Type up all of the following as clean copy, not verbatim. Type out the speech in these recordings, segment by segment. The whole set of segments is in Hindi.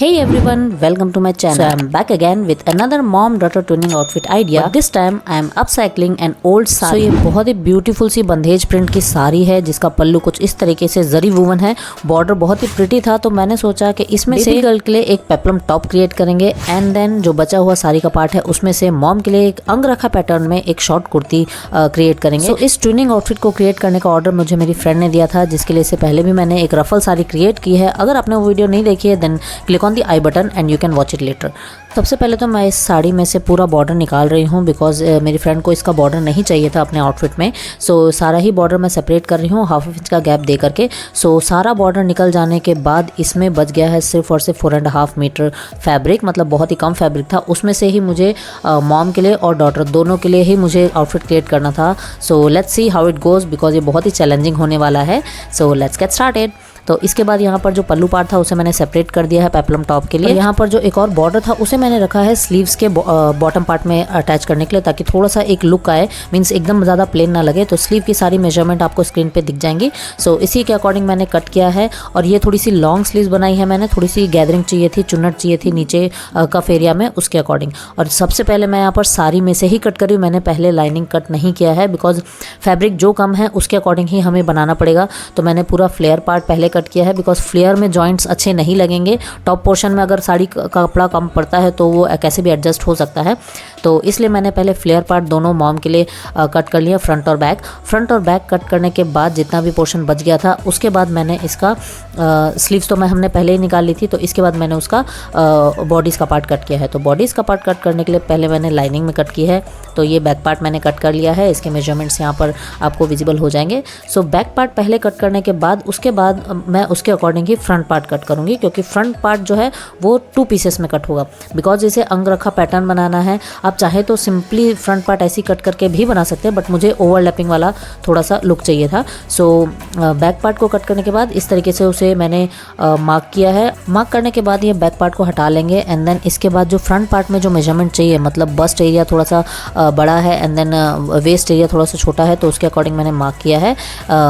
Hey everyone, welcome to my channel. So I'm back again with another mom-daughter tuning outfit idea. But this time I am upcycling an old sari. So ये बहुत ही ब्यूटीफुल सी बंदेज प्रिंट की साड़ी है जिसका पल्लू कुछ इस तरीके से जरी वूवन है. बॉर्डर बहुत ही प्रिटी था तो मैंने सोचा कि इसमें से गर्ल के लिए एक पेप्लम टॉप क्रिएट करेंगे एंड देन जो बचा हुआ साड़ी का पार्ट है उसमें से मॉम के लिए एक अंगरखा पैटर्न में एक शॉर्ट कुर्ती क्रिएट करेंगे. So इस ट्यूनिंग आउटफिट को क्रिएट करने का ऑर्डर मुझे मेरी फ्रेंड ने दिया था जिसके लिए इससे पहले भी मैंने एक रफल साड़ी क्रिएट की है. अगर आपने वो वीडियो नहीं देखी है then click on the i button and you can watch it later. सबसे पहले तो मैं इस साड़ी में से पूरा बॉर्डर निकाल रही हूँ बिकॉज मेरी फ्रेंड को इसका बॉर्डर नहीं चाहिए था अपने आउटफिट में. सो सारा ही बॉर्डर मैं सेपरेट कर रही हूँ हाफ इंच का गैप दे करके. सो सारा बॉर्डर निकल जाने के बाद इसमें बच गया है सिर्फ और सिर्फ 4.5 मीटर फैब्रिक, मतलब बहुत ही कम फैब्रिक था. उसमें से ही मुझे मॉम के लिए और डॉटर दोनों के लिए ही मुझे आउटफिट क्रिएट करना था. So let's see how it goes because ये बहुत ही चैलेंजिंग होने वाला है. So let's get started. तो इसके बाद यहाँ पर जो पल्लू पार्ट था उसे मैंने सेपरेट कर दिया है पेप्लम टॉप के लिए. यहाँ पर जो एक और बॉर्डर था उसे मैंने रखा है स्लीव्स के बॉटम पार्ट में अटैच करने के लिए ताकि थोड़ा सा एक लुक आए, मीन्स एकदम ज़्यादा प्लेन ना लगे. तो स्लीव की सारी मेजरमेंट आपको स्क्रीन पे दिख जाएंगी. सो इसी के अकॉर्डिंग मैंने कट किया है. और ये थोड़ी सी लॉन्ग स्लीव्स बनाई है मैंने, थोड़ी सी गैदरिंग चाहिए थी, चुन्नट चाहिए थी नीचे कफ एरिया में, उसके अकॉर्डिंग. और सबसे पहले मैं यहाँ पर साड़ी में से ही कट करी हूँ, मैंने पहले लाइनिंग कट नहीं किया है बिकॉज फैब्रिक जो कम है उसके अकॉर्डिंग ही हमें बनाना पड़ेगा. तो मैंने पूरा फ्लेयर पार्ट पहले कट किया है बिकॉज फ्लेयर में जॉइंट्स अच्छे नहीं लगेंगे. टॉप पोर्शन में अगर साड़ी का कपड़ा कम पड़ता है तो वो कैसे भी एडजस्ट हो सकता है. तो इसलिए मैंने पहले फ्लेयर पार्ट दोनों मॉम के लिए कट कर लिया, फ्रंट और बैक. फ्रंट और बैक कट करने के बाद जितना भी पोर्शन बच गया था उसके बाद मैंने इसका स्लीव्स तो हमने पहले ही निकाल ली थी. तो इसके बाद मैंने उसका बॉडीज़ का पार्ट कट किया है. तो बॉडीज़ का पार्ट कट करने के लिए पहले मैंने लाइनिंग में कट की है. तो ये बैक पार्ट मैंने कट कर लिया है, इसके मेजरमेंट्स यहाँ पर आपको विजिबल हो जाएंगे. सो बैक पार्ट पहले कट करने के बाद उसके बाद मैं उसके अकॉर्डिंग ही फ्रंट पार्ट कट करूँगी क्योंकि फ्रंट पार्ट जो है वो 2 पीसेस में कट होगा बिकॉज इसे अंगरखा पैटर्न बनाना है. आप चाहे तो सिंपली फ्रंट पार्ट ऐसी कट करके भी बना सकते हैं बट मुझे ओवरलैपिंग वाला थोड़ा सा लुक चाहिए था. सो बैक पार्ट को कट करने के बाद इस तरीके से उसे मैंने मार्क किया है. मार्क करने के बाद ये बैक पार्ट को हटा लेंगे एंड देन इसके बाद जो फ्रंट पार्ट में जो मेजरमेंट चाहिए, मतलब बस्ट एरिया थोड़ा सा बड़ा है एंड देन वेस्ट एरिया थोड़ा सा छोटा है, तो उसके अकॉर्डिंग मैंने मार्क किया है.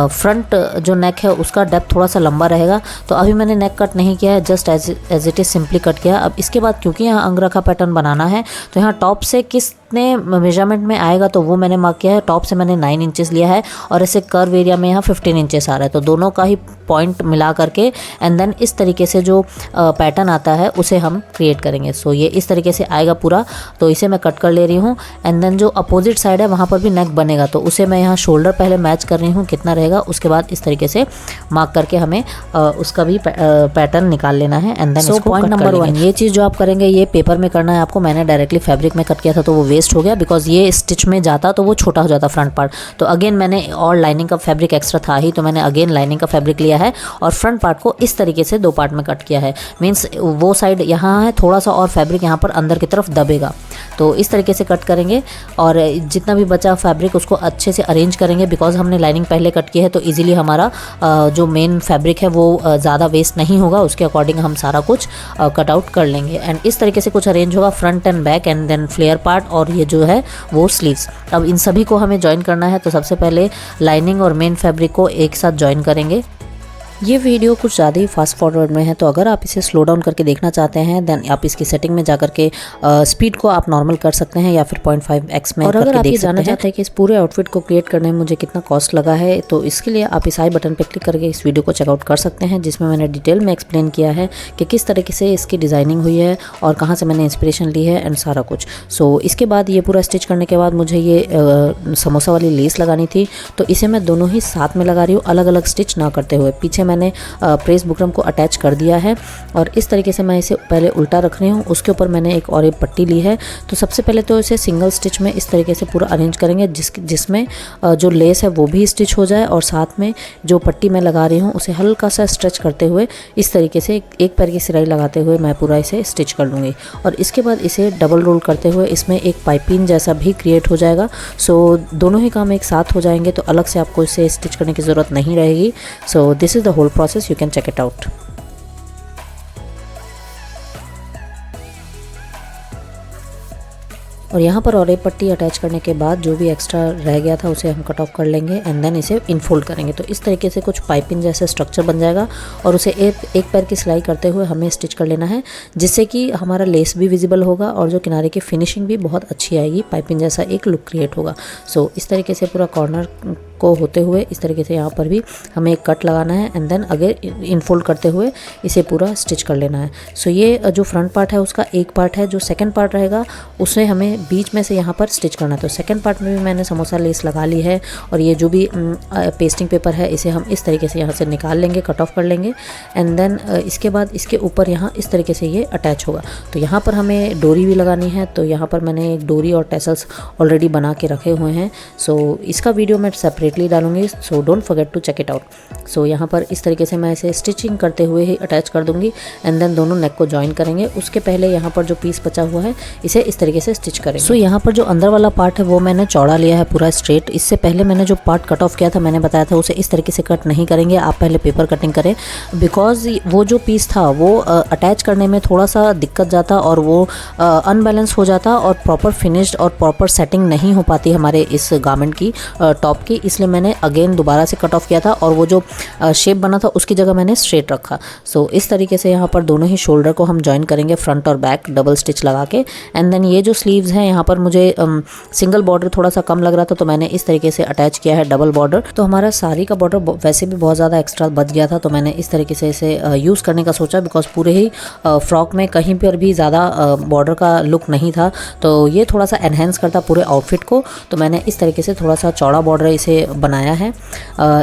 फ्रंट जो नेक है उसका डेप्थ थोड़ा सा लंबा रहेगा. तो अभी मैंने नेक कट नहीं किया है, just as it is simply cut किया. अब इसके बाद क्योंकि यहाँ अंगरखा पैटर्न बनाना है तो यहाँ टॉप से कितने मेजरमेंट में आएगा तो वो मैंने मार्क किया है. टॉप से मैंने 9 इंचेस लिया है और ऐसे कर्व एरिया में यहाँ 15 इंचेस आ रहा है. तो दोनों का ही पॉइंट मिला करके एंड देन इस तरीके से जो पैटर्न आता है उसे हम क्रिएट करेंगे. सो ये इस तरीके से आएगा पूरा. तो इसे मैं कट कर ले रही हूँ एंड देन जो अपोजिट साइड है वहाँ पर भी नेक बनेगा तो उसे मैं यहाँ शोल्डर पहले मैच कर रही हूँ कितना रहेगा. उसके बाद इस तरीके से मार्क करके हमें उसका भी पैटर्न निकाल लेना है एंड देन इसको पॉइंट नंबर 1 ये चीज़ जो आप करेंगे ये पेपर में करना है आपको. मैंने डायरेक्टली फैब्रिक में कट किया था तो वो वेस्ट हो गया बिकॉज ये स्टिच में जाता तो वो छोटा हो जाता फ्रंट पार्ट. तो अगेन मैंने और लाइनिंग का फैब्रिक एक्स्ट्रा था ही तो मैंने अगेन लाइनिंग का फैब्रिक लिया है और फ्रंट पार्ट को इस तरीके से 2 पार्ट में कट किया है. मीन्स वो साइड यहाँ है, थोड़ा सा और फैब्रिक यहाँ पर अंदर की तरफ दबेगा. तो इस तरीके से कट करेंगे और जितना भी बचा फैब्रिक उसको अच्छे से अरेंज करेंगे बिकॉज हमने लाइनिंग पहले कट की है. तो ईजिली हमारा जो मेन फैब्रिक है वो ज़्यादा वेस्ट नहीं होगा. उसके अकॉर्डिंग हम सारा कुछ कट आउट कर लेंगे एंड इस तरीके से कुछ अरेंज होगा front and back and then flare part और ये जो है वो स्लीव्स. अब इन सभी को हमें ज्वाइन करना है. तो सबसे पहले लाइनिंग और मेन फैब्रिक को एक साथ ज्वाइन करेंगे. ये वीडियो कुछ ज़्यादा ही फास्ट फॉरवर्ड में है तो अगर आप इसे स्लो डाउन करके देखना चाहते हैं देन आप इसकी सेटिंग में जाकर के स्पीड को आप नॉर्मल कर सकते हैं या फिर 0.5x में. और अगर आप ये जानना चाहते हैं कि इस पूरे आउटफिट को क्रिएट करने में मुझे कितना कॉस्ट लगा है तो इसके लिए आप इस आई बटन पर क्लिक करके इस वीडियो को चेकआउट कर सकते हैं जिसमें मैंने डिटेल में एक्सप्लेन किया है कि किस तरीके से इसकी डिज़ाइनिंग हुई है और कहाँ से मैंने इंस्पिरेशन ली है एंड सारा कुछ. सो इसके बाद ये पूरा स्टिच करने के बाद मुझे ये समोसा वाली लेस लगानी थी तो इसे मैं दोनों ही साथ में लगा रही हूँ अलग अलग स्टिच ना करते हुए. पीछे मैंने प्रेस बुकरम को अटैच कर दिया है और इस तरीके से मैं इसे पहले उल्टा रख रही हूँ. उसके ऊपर मैंने एक और एक पट्टी ली है. तो सबसे पहले तो इसे सिंगल स्टिच में इस तरीके से पूरा अरेंज करेंगे जिसमें जो लेस है वो भी स्टिच हो जाए और साथ में जो पट्टी मैं लगा रही हूँ उसे हल्का सा स्ट्रेच करते हुए इस तरीके से एक पैर की सिलाई लगाते हुए मैं पूरा इसे स्टिच कर लूँगी. और इसके बाद इसे डबल रोल करते हुए इसमें एक पाइपिंग जैसा भी क्रिएट हो जाएगा. सो दोनों ही काम एक साथ हो जाएंगे तो अलग से आपको इसे स्टिच करने की ज़रूरत नहीं रहेगी. So this is the whole process, you can check it out. और यहाँ पर और एक पट्टी अटैच करने के बाद जो भी एक्स्ट्रा रह गया था उसे हम कट ऑफ कर लेंगे एंड देन इसे इनफोल्ड करेंगे। तो इस तरीके से कुछ पाइपिंग जैसे स्ट्रक्चर बन जाएगा और उसे एक पैर की सिलाई करते हुए हमें स्टिच कर लेना है, जिससे कि हमारा लेस भी विजिबल होगा और जो किनारे की फिनिशिंग भी बहुत अच्छी आएगी, पाइपिंग जैसा एक लुक क्रिएट होगा। सो इस तरीके से पूरा कॉर्नर को होते हुए इस तरीके से यहाँ पर भी हमें एक कट लगाना है एंड देन अगेन इनफोल्ड करते हुए इसे पूरा स्टिच कर लेना है। सो ये जो फ्रंट पार्ट है उसका एक पार्ट है, जो सेकंड पार्ट रहेगा उसे हमें बीच में से यहाँ पर स्टिच करना है। तो सेकंड पार्ट में भी मैंने समोसा लेस लगा ली है और ये जो भी पेस्टिंग पेपर है इसे हम इस तरीके से यहाँ से निकाल लेंगे, कट ऑफ कर लेंगे एंड देन इसके बाद इसके ऊपर यहाँ इस तरीके से ये अटैच होगा। तो यहाँ पर हमें डोरी भी लगानी है, तो यहाँ पर मैंने एक डोरी और टेसल्स ऑलरेडी बना के रखे हुए हैं। सो इसका वीडियो मैं सेपरेटली डालूंगी, so don't forget to check it out. So यहाँ पर इस तरीके से मैं इसे स्टिचिंग करते हुए ही अटैच कर दूंगी एंड देन दोनों नेक को ज्वाइन करेंगे। उसके पहले यहाँ पर जो पीस बचा हुआ है इसे इस तरीके से स्टिच करेंगे। सो यहाँ पर जो अंदर वाला पार्ट है वो मैंने चौड़ा लिया है पूरा स्ट्रेट। इससे पहले मैंने जो पार्ट कट ऑफ किया था मैंने बताया था उसे इस तरीके से कट नहीं करेंगे, आप पहले पेपर कटिंग करें, बिकॉज वो जो पीस था वो अटैच करने में थोड़ा सा दिक्कत जाता और वो अनबैलेंस हो जाता और प्रॉपर फिनिश्ड और प्रॉपर सेटिंग नहीं हो पाती हमारे इस गारमेंट की टॉप की, इसलिए मैंने अगेन दोबारा से कट ऑफ किया था और वो जो शेप बना था उसकी जगह मैंने स्ट्रेट रखा। सो इस तरीके से यहाँ पर दोनों ही शोल्डर को हम ज्वाइन करेंगे फ्रंट और बैक डबल स्टिच लगा के एंड देन ये जो स्लीव्स हैं यहाँ पर मुझे सिंगल बॉर्डर थोड़ा सा कम लग रहा था तो मैंने इस तरीके से अटैच किया है डबल बॉर्डर। तो हमारा साड़ी का बॉर्डर वैसे भी बहुत ज़्यादा एक्स्ट्रा बच गया था तो मैंने इस तरीके से इसे यूज़ करने का सोचा, बिकॉज पूरे ही फ्रॉक में कहीं पर भी ज़्यादा बॉर्डर का लुक नहीं था तो ये थोड़ा सा एनहेंस करता पूरे आउटफिट को। तो मैंने इस तरीके से थोड़ा सा चौड़ा बॉर्डर इसे बनाया है।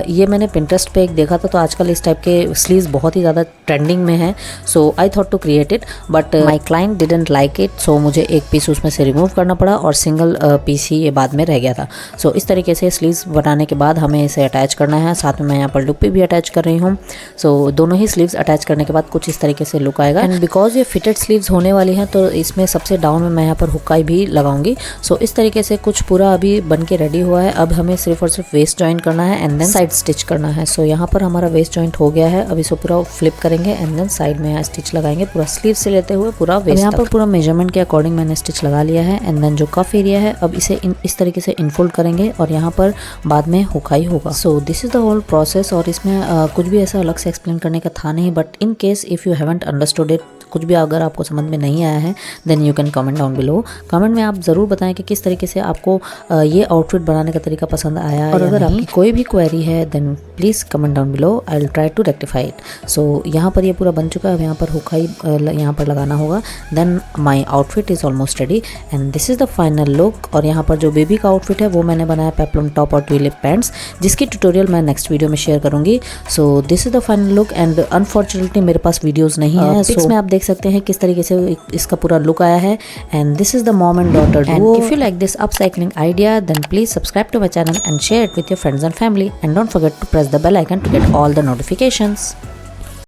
ये मैंने पिंटरेस्ट पे एक देखा था तो आजकल इस टाइप के स्लीव्स बहुत ही ज़्यादा ट्रेंडिंग में है, so I thought to create it but my client didn't like it, so मुझे एक पीस उसमें से रिमूव करना पड़ा और सिंगल पीस ही ये बाद में रह गया था। सो इस तरीके से स्लीव्स बनाने के बाद हमें इसे अटैच करना है, साथ में मैं यहाँ पर लुक पे भी अटैच कर रही हूँ। सो दोनों ही स्लीव्स अटैच करने के बाद कुछ इस तरीके से लुक आएगा एंड बिकॉज ये फिटेड स्लीव्स होने वाली हैं तो इसमें सबसे डाउन में मैं यहाँ पर हुक्काई भी लगाऊंगी। सो इस तरीके से कुछ पूरा अभी बन के रेडी हुआ है। अब हमें सिर्फ और सिर्फ वेस्ट जॉइंट करना है एंड देन साइड स्टिच करना है। सो यहाँ पर हमारा वेस्ट जॉइंट हो गया है, अब इसे पूरा फ्लिप करेंगे एंड देन साइड में यहाँ स्टिच लगाएंगे पूरा स्लीव से लेते हुए पूरा वेस्ट। यहाँ पर पूरा मेजरमेंट के अकॉर्डिंग मैंने स्टिच लगा लिया है एंड देन जो कफ एरिया है अब इसे इस तरीके से इनफोल्ड करेंगे और यहाँ पर बाद में हुकाई होगा। So this is the whole process और इसमें कुछ भी ऐसा अलग से एक्सप्लेन करने का था नहीं, but in case if you haven't understood it, कुछ भी अगर आपको समझ में नहीं आया है then you can comment down below. Comment में आप ज़रूर बताएं कि किस तरीके से आपको ये आउटफिट बनाने का तरीका पसंद आया है और अगर आपकी कोई भी क्वेरी है then please comment down below, I will try to rectify it. So यहाँ पर ये पूरा बन चुका है, अब यहाँ पर हुकाई यहाँ पर लगाना होगा। Then my outfit is almost ready and this is the final look. और यहाँ पर जो बेबी का आउटफिट है वो मैंने बनाया पेप्लम टॉप और ट्विलिप पैंट्स, जिसकी ट्यूटोरियल मैं नेक्स्ट वीडियो में शेयर करूँगी। सो this is the final look and unfortunately मेरे पास वीडियोज़ नहीं है, पिक्स में आप देख सकते हैं किस तरीके से इसका पूरा लुक आया है and this is the mom and daughter duo. If you like this upcycling idea then please subscribe to my channel and share it with your friends and family and don't forget to press the bell icon to get all the notifications.